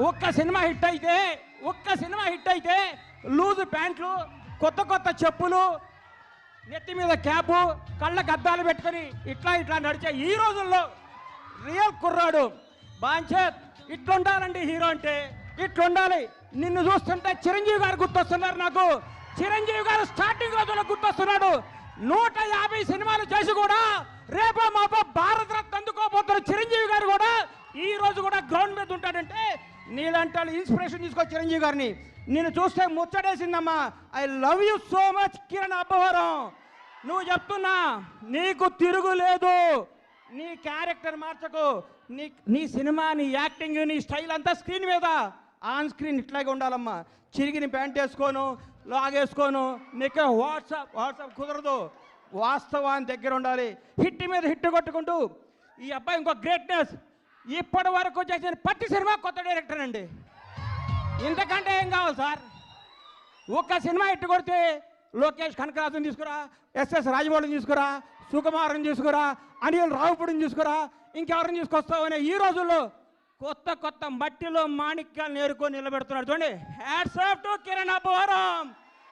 ఒక్క cinema hit అయితే loose ప్యాంట్లు, కొత్త కొత్త చెప్పులు, నెత్తి మీద క్యాపు, కళ్ళకు అద్దాలు పెట్టుకొని ఇట్లా నడిచే ఈ రోజుల్లో రియల్ కుర్రాడు బాంచేత్ ఇట్లుండాలండి. హీరో అంటే ఇట్లుండాలి. నిన్ను చూస్తుంటే చిరంజీవి గారు గుర్తొస్తున్నారు నాకు. చిరంజీవి గారు స్టార్టింగ్ రోజుల్లో గుర్తొస్తున్నాడు. 150 సినిమాలు చేసి కూడా రేపో మాపో భారతరత్న అందుకోబోతున్న చిరంజీవి గారు కూడా ఈ రోజు కూడా గ్రౌండ్ మీద ఉంటాడంటే నీలాంటి వాళ్ళు ఇన్స్పిరేషన్ తీసుకో చిరంజీవి గారిని. నేను చూస్తే ముచ్చటేసిందమ్మా. I love you so much Kiran Abbavaram. నువ్వు చెప్తున్నా నీకు తిరుగులేదు. నీ క్యారెక్టర్ మార్చకు. నీ సినిమా, నీ యాక్టింగ్, నీ స్టైల్ అంతా స్క్రీన్ మీద, ఆన్ స్క్రీన్ ఇట్లాగే ఉండాలమ్మా. చిరిగిన ప్యాంట్ వేసుకోను, లాగేసుకోను, నీకు వాట్సాప్ కుదరదు. వాస్తవాన్ని దగ్గర ఉండాలి. హిట్ మీద హిట్ కొట్టుకుంటూ ఈ అబ్బాయి ఇంకో గ్రేట్నెస్. ఇప్పటి వరకు చేసిన ప్రతి సినిమా కొత్త డైరెక్టర్ అండి. ఇంతకంటే ఏం కావాలి సార్? ఒక్క సినిమా హిట్ కొడితే లోకేష్ కనకరాజుని తీసుకురా, ఎస్ఎస్ రాజమౌళిని తీసుకురా, సుకుమార్ని తీసుకురా, అనిల్ రావుపూడిని తీసుకురా, ఇంకెవరిని తీసుకొస్తావు అనే ఈ రోజుల్లో కొత్త మట్టిలో మాణిక్యాలు నేర్కొని నిలబెడుతున్నాడు. చూడండి, hats off to Kiran Abbavaram.